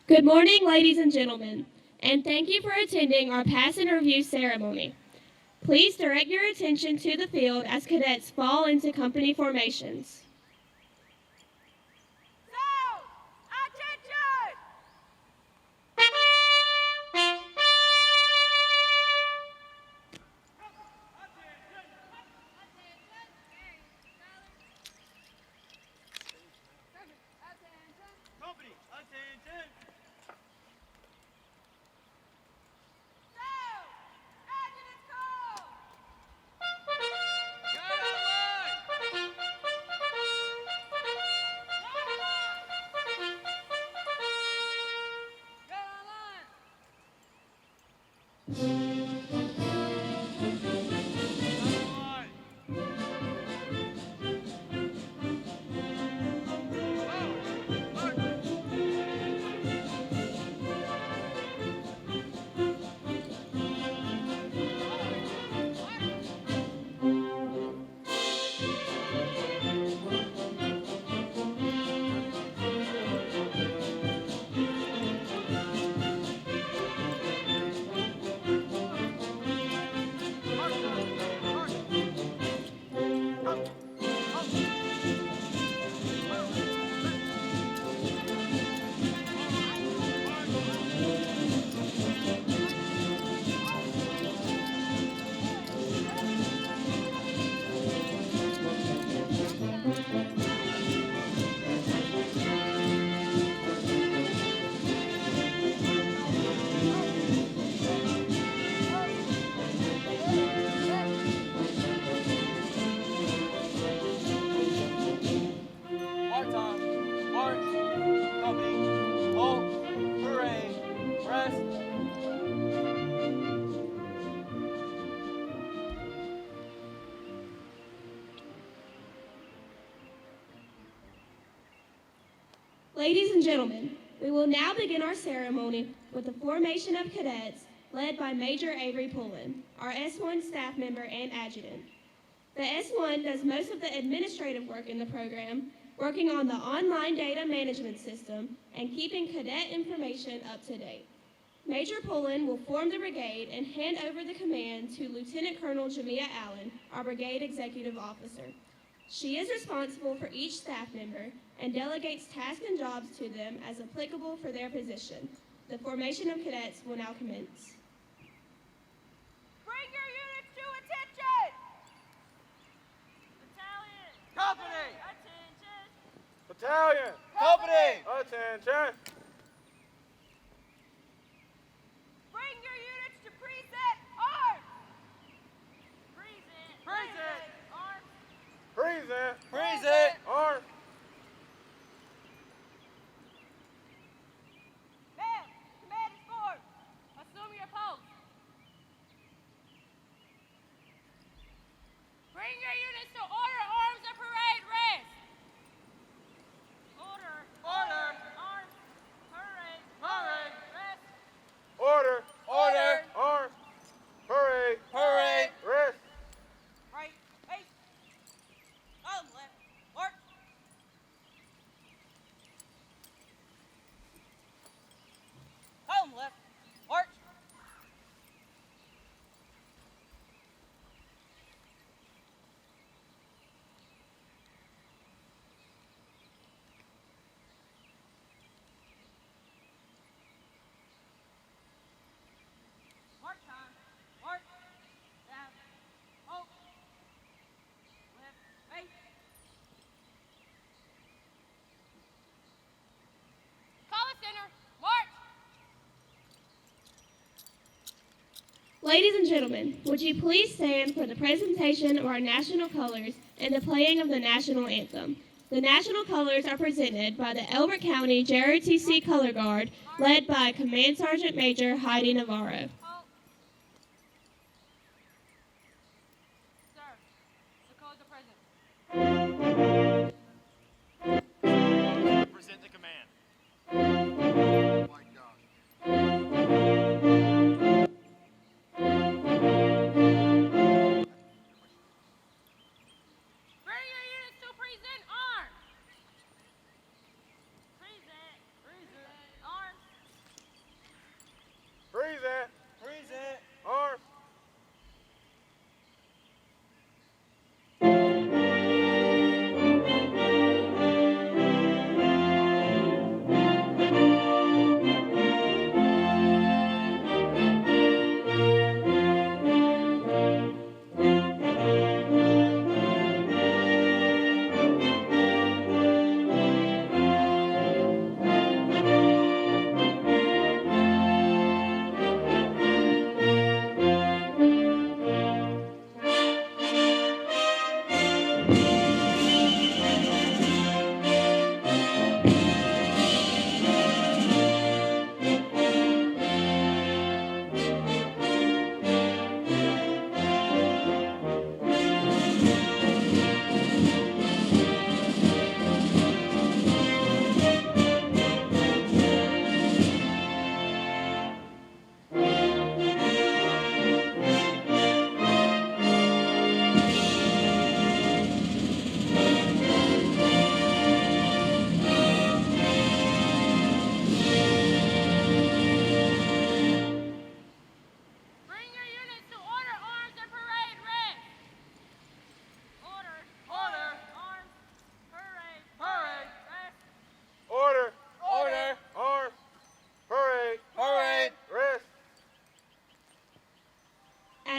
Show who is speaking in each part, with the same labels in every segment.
Speaker 1: Good morning, ladies and gentlemen, and thank you for attending our Pass and Review ceremony. Please direct your attention to the field as cadets fall into company formations.
Speaker 2: Company, attention!
Speaker 1: Ladies and gentlemen, we will now begin our ceremony with the formation of cadets led by Major Avery Pullen, our S1 staff member and adjutant. The S1 does most of the administrative work in the program, working on the online data management system and keeping cadet information up to date. Major Pullen will form the brigade and hand over the command to Lieutenant Colonel Jamia Allen, our brigade executive officer. She is responsible for each staff member and delegates tasks and jobs to them as applicable for their position. The formation of cadets will now commence.
Speaker 3: Bring your units to attention! Battalion!
Speaker 2: Company!
Speaker 3: Attention!
Speaker 2: Battalion! Company! Attention!
Speaker 3: Bring your units to preset arms! Present!
Speaker 2: Present!
Speaker 3: Arms!
Speaker 2: Present! Present! Arms!
Speaker 3: Men, command is formed. Assume your post. Bring your units to order, arms, and parade rest. Order.
Speaker 2: Order.
Speaker 3: Arms. Parade.
Speaker 2: Parade.
Speaker 3: Rest.
Speaker 2: Order! Order! Arms! Parade!
Speaker 4: Parade!
Speaker 2: Rest!
Speaker 3: Right. Hey. On left. March. Home left. March. March time. March. Down. Home. Left. Right. Call a center. March.
Speaker 1: Ladies and gentlemen, would you please stand for the presentation of our national colors and the playing of the national anthem. The national colors are presented by the Elbert County JROTC Color Guard, led by Command Sergeant Major Heidi Navarro.
Speaker 3: Halt. Sir, the codes are present.
Speaker 4: Present the command.
Speaker 2: Oh my gosh.
Speaker 3: Bring your units to present arms. Present. Arms.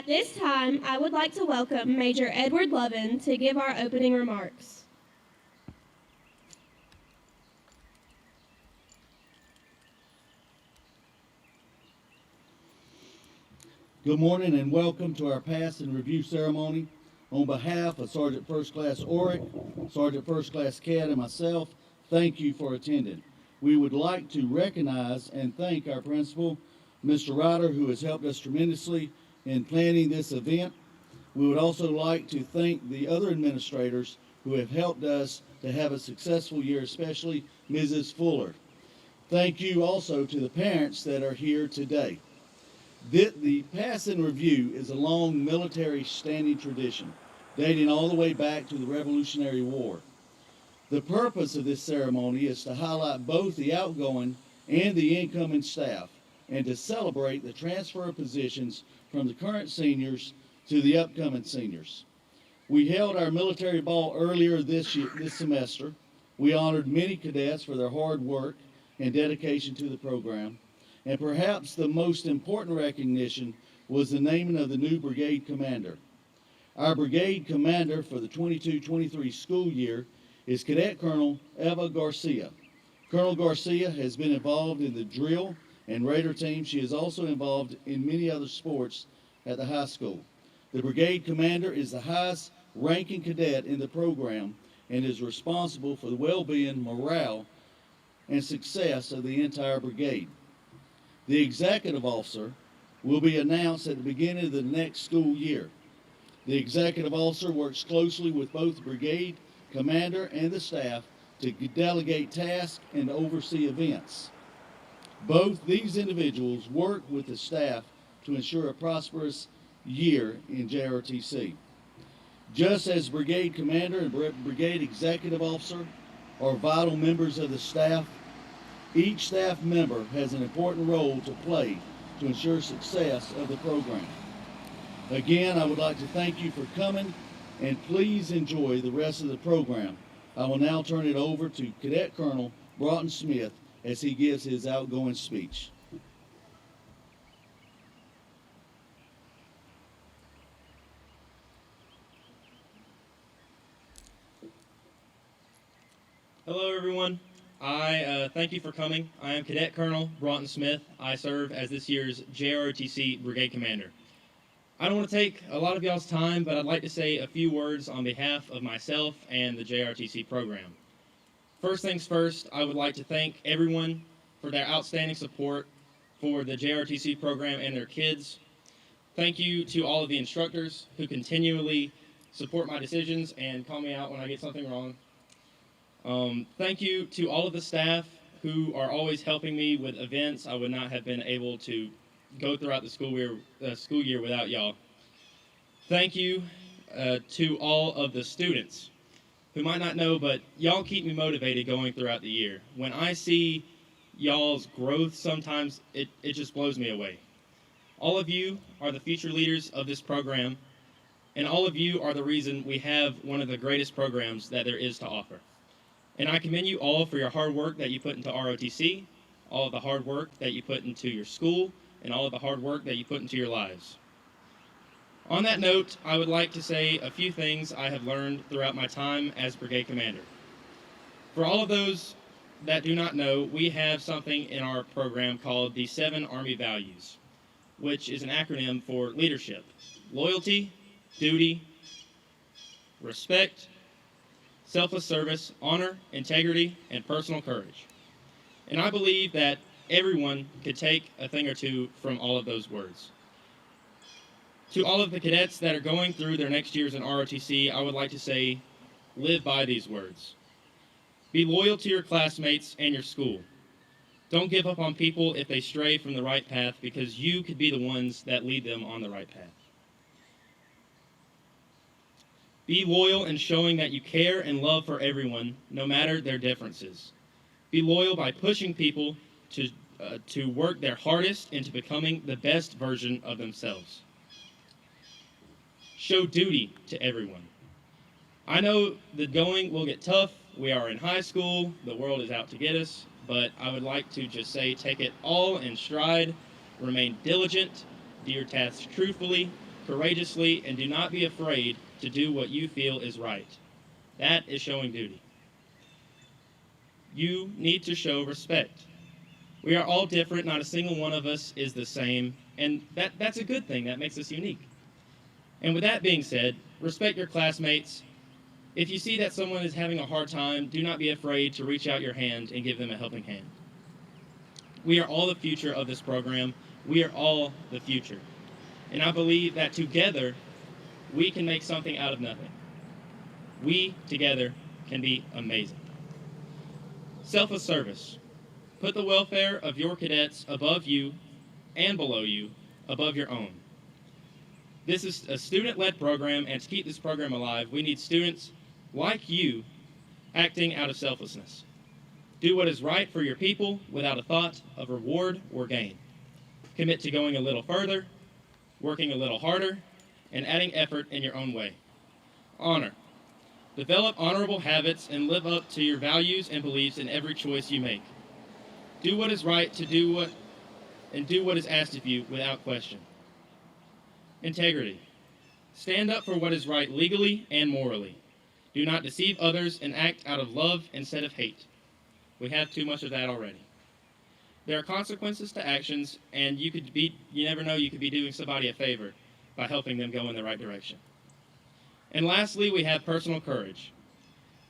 Speaker 1: This time, I would like to welcome Major Edward Lovin to give our opening remarks.
Speaker 4: Good morning and welcome to our pass and review ceremony. On behalf of Sergeant First Class Oric, Sergeant First Class Cat, and myself, thank you for attending. We would like to recognize and thank our principal, Mr. Ryder, who has helped us tremendously in planning this event. We would also like to thank the other administrators who have helped us to have a successful year, especially Mrs. Fuller. Thank you also to the parents that are here today. The pass and review is a long military standing tradition, dating all the way back to the Revolutionary War. The purpose of this ceremony is to highlight both the outgoing and the incoming staff, and to celebrate the transfer of positions from the current seniors to the upcoming seniors. We held our military ball earlier this semester. We honored many cadets for their hard work and dedication to the program. And perhaps the most important recognition was the naming of the new brigade commander. Our brigade commander for the 22-23 school year is Cadet Colonel Eva Garcia. Colonel Garcia has been involved in the drill and Raider team. She is also involved in many other sports at the high school. The brigade commander is the highest ranking cadet in the program and is responsible for the well-being, morale, and success of the entire brigade. The executive officer will be announced at the beginning of the next school year. The executive officer works closely with both the brigade commander and the staff to delegate tasks and oversee events. Both these individuals work with the staff to ensure a prosperous year in JROTC. Just as brigade commander and brigade executive officer are vital members of the staff, each staff member has an important role to play to ensure success of the program. Again, I would like to thank you for coming, and please enjoy the rest of the program. I will now turn it over to Cadet Colonel Broughton Smith as he gives his outgoing speech.
Speaker 5: Hello, everyone. I thank you for coming. I am Cadet Colonel Broughton Smith. I serve as this year's JROTC Brigade Commander. I don't want to take a lot of y'all's time, but I'd like to say a few words on behalf of myself and the JROTC program. First things first, I would like to thank everyone for their outstanding support for the JROTC program and their kids. Thank you to all of the instructors who continually support my decisions and call me out when I get something wrong. Thank you to all of the staff who are always helping me with events. I would not have been able to go throughout the school year without y'all. Thank you to all of the students who might not know, but y'all keep me motivated going throughout the year. When I see y'all's growth, sometimes it just blows me away. All of you are the future leaders of this program, and all of you are the reason we have one of the greatest programs that there is to offer. And I commend you all for your hard work that you put into ROTC, all of the hard work that you put into your school, and all of the hard work that you put into your lives. On that note, I would like to say a few things I have learned throughout my time as Brigade Commander. For all of those that do not know, we have something in our program called the 7 Army Values, which is an acronym for leadership, loyalty, duty, respect, selfless service, honor, integrity, and personal courage. And I believe that everyone could take a thing or two from all of those words. To all of the cadets that are going through their next years in ROTC, I would like to say, live by these words. Be loyal to your classmates and your school. Don't give up on people if they stray from the right path, because you could be the ones that lead them on the right path. Be loyal in showing that you care and love for everyone, no matter their differences. Be loyal by pushing people to work their hardest into becoming the best version of themselves. Show duty to everyone. I know the going will get tough. We are in high school. The world is out to get us. But I would like to just say, take it all in stride. Remain diligent. Do your tasks truthfully. courageously, and do not be afraid to do what you feel is right. That is showing duty. You need to show respect. We are all different. Not a single one of us is the same, and that's a good thing. That makes us unique. And with that being said, respect your classmates. If you see that someone is having a hard time, do not be afraid to reach out your hand and give them a helping hand. We are all the future of this program. We are all the future. And I believe that together, we can make something out of nothing. We, together, can be amazing. Selfless service. Put the welfare of your cadets above you and below you, above your own. This is a student-led program, and to keep this program alive, we need students like you acting out of selflessness. Do what is right for your people without a thought of reward or gain. Commit to going a little further, working a little harder, and adding effort in your own way. Honor. Develop honorable habits and live up to your values and beliefs in every choice you make. Do what is right to do what is asked of you without question. Integrity. Stand up for what is right legally and morally. Do not deceive others and act out of love instead of hate. We have too much of that already. There are consequences to actions, and you never know, you could be doing somebody a favor by helping them go in the right direction. And lastly, we have personal courage.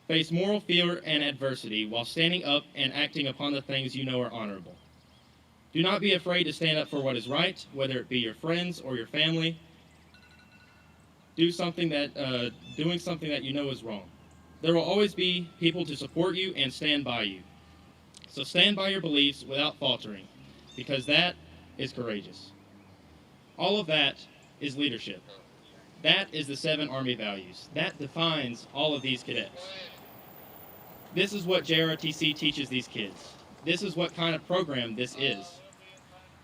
Speaker 5: Face moral fear and adversity while standing up and acting upon the things you know are honorable. Do not be afraid to stand up for what is right, whether it be your friends or your family. Doing something that you know is wrong. There will always be people to support you and stand by you. So stand by your beliefs without faltering, because that is courageous. All of that is leadership. That is the 7 Army values. That defines all of these cadets. This is what JROTC teaches these kids. This is what kind of program this is.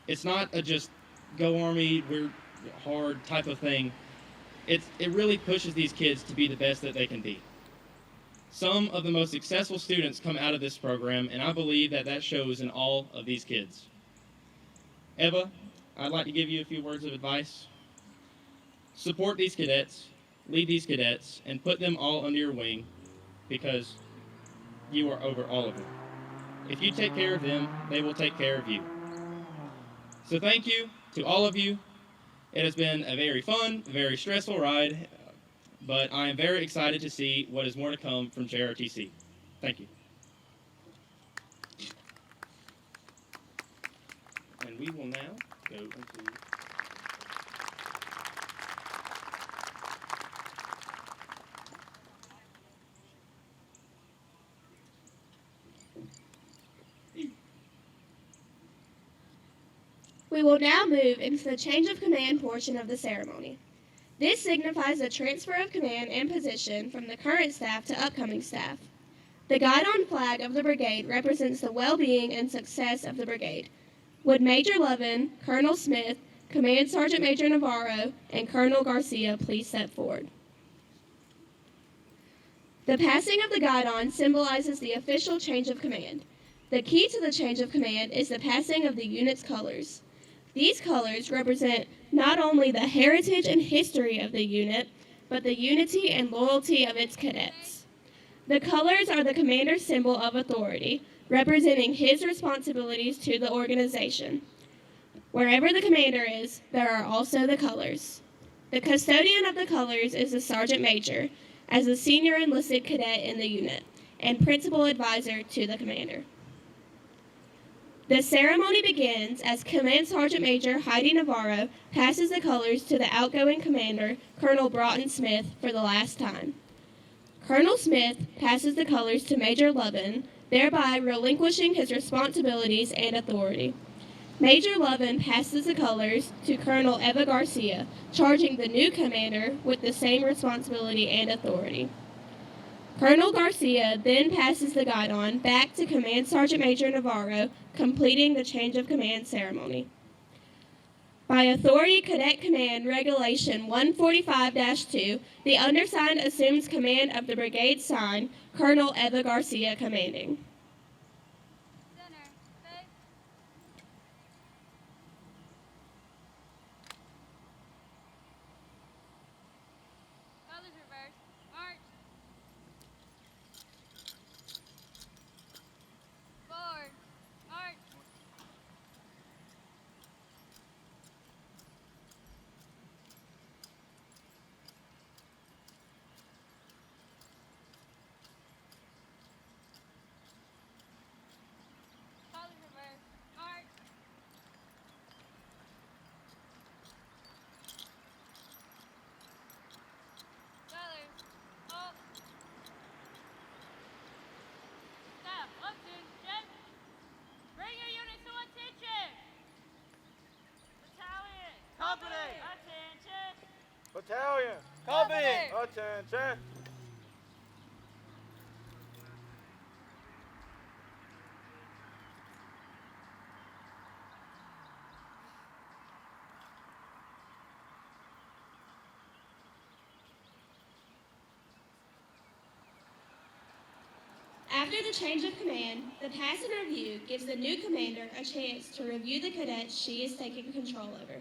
Speaker 5: It's not a just go Army, we're hard type of thing. It really pushes these kids to be the best that they can be. Some of the most successful students come out of this program, and I believe that shows in all of these kids. Eva, I'd like to give you a few words of advice. Support these cadets, lead these cadets, and put them all under your wing, because you are over all of them. If you take care of them, they will take care of you. So thank you to all of you. It has been a very fun, very stressful ride, but I am very excited to see what is more to come from JROTC. Thank you. And we will now go into...
Speaker 1: We will now move into the change of command portion of the ceremony. This signifies the transfer of command and position from the current staff to upcoming staff. The guide-on flag of the brigade represents the well-being and success of the brigade. Would Major Lovin, Colonel Smith, Command Sergeant Major Navarro, and Colonel Garcia please step forward? The passing of the guide-on symbolizes the official change of command. The key to the change of command is the passing of the unit's colors. These colors represent not only the heritage and history of the unit, but the unity and loyalty of its cadets. The colors are the commander's symbol of authority, representing his responsibilities to the organization. Wherever the commander is, there are also the colors. The custodian of the colors is the sergeant major, as the senior enlisted cadet in the unit, and principal advisor to the commander. The ceremony begins as Command Sergeant Major Heidi Navarro passes the colors to the outgoing commander, Colonel Broughton Smith, for the last time. Colonel Smith passes the colors to Major Lovin, thereby relinquishing his responsibilities and authority. Major Lovin passes the colors to Colonel Eva Garcia, charging the new commander with the same responsibility and authority. Colonel Garcia then passes the guide-on back to Command Sergeant Major Navarro, completing the change of command ceremony. By Authority Cadet Command Regulation 145-2, the undersigned assumes command of the brigade sign, Colonel Eva Garcia commanding.
Speaker 3: Center, face.
Speaker 2: Attention.
Speaker 1: After the change of command, the pass and review gives the new commander a chance to review the cadets she is taking control over.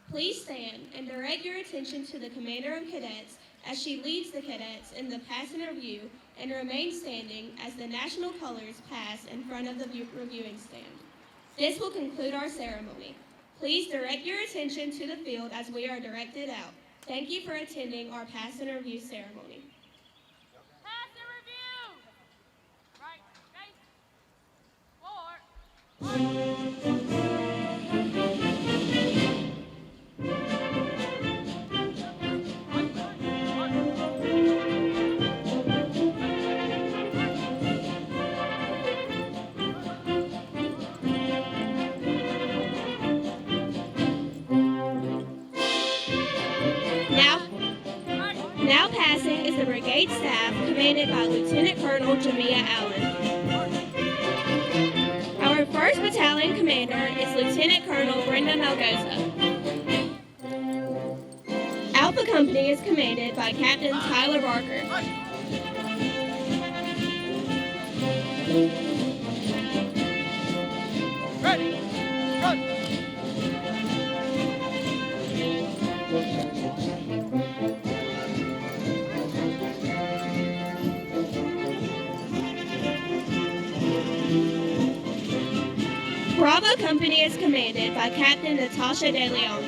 Speaker 1: Please stand and direct your attention to the commander of cadets as she leads the cadets in the pass and review, and remain standing as the national colors pass in front of the reviewing stand. This will conclude our ceremony. Please direct your attention to the field as we are directed out. Thank you for attending our pass and review ceremony.
Speaker 3: Pass and review. Right,
Speaker 1: Now passing is the brigade staff commanded by Lieutenant Colonel Jamia Allen. Our 1st Battalion commander is Lieutenant Colonel Brenda Malgoza. Alpha Company is commanded by Captain Tyler Barker.
Speaker 2: Ready. Run.
Speaker 1: Bravo Company is commanded by Captain Natasha De Leon.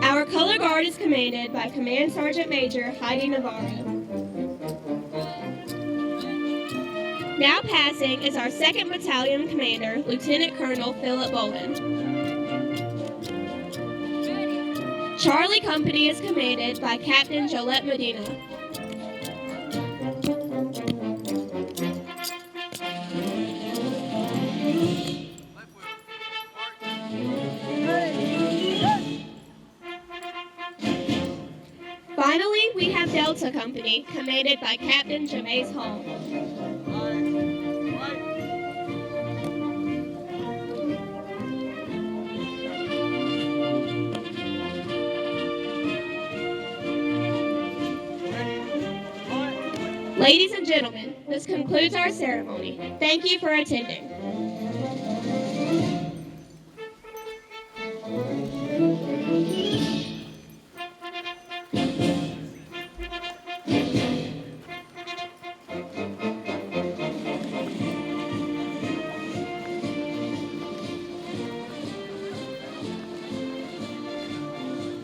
Speaker 1: Our color guard is commanded by Command Sergeant Major Heidi Navarro. Now passing is our 2nd Battalion commander, Lieutenant Colonel Philip Bolden. Charlie Company is commanded by Captain Jolette Medina. Finally, we have Delta Company, commanded by Captain Jameis Hall. Ladies and gentlemen, this concludes our ceremony. Thank you for attending.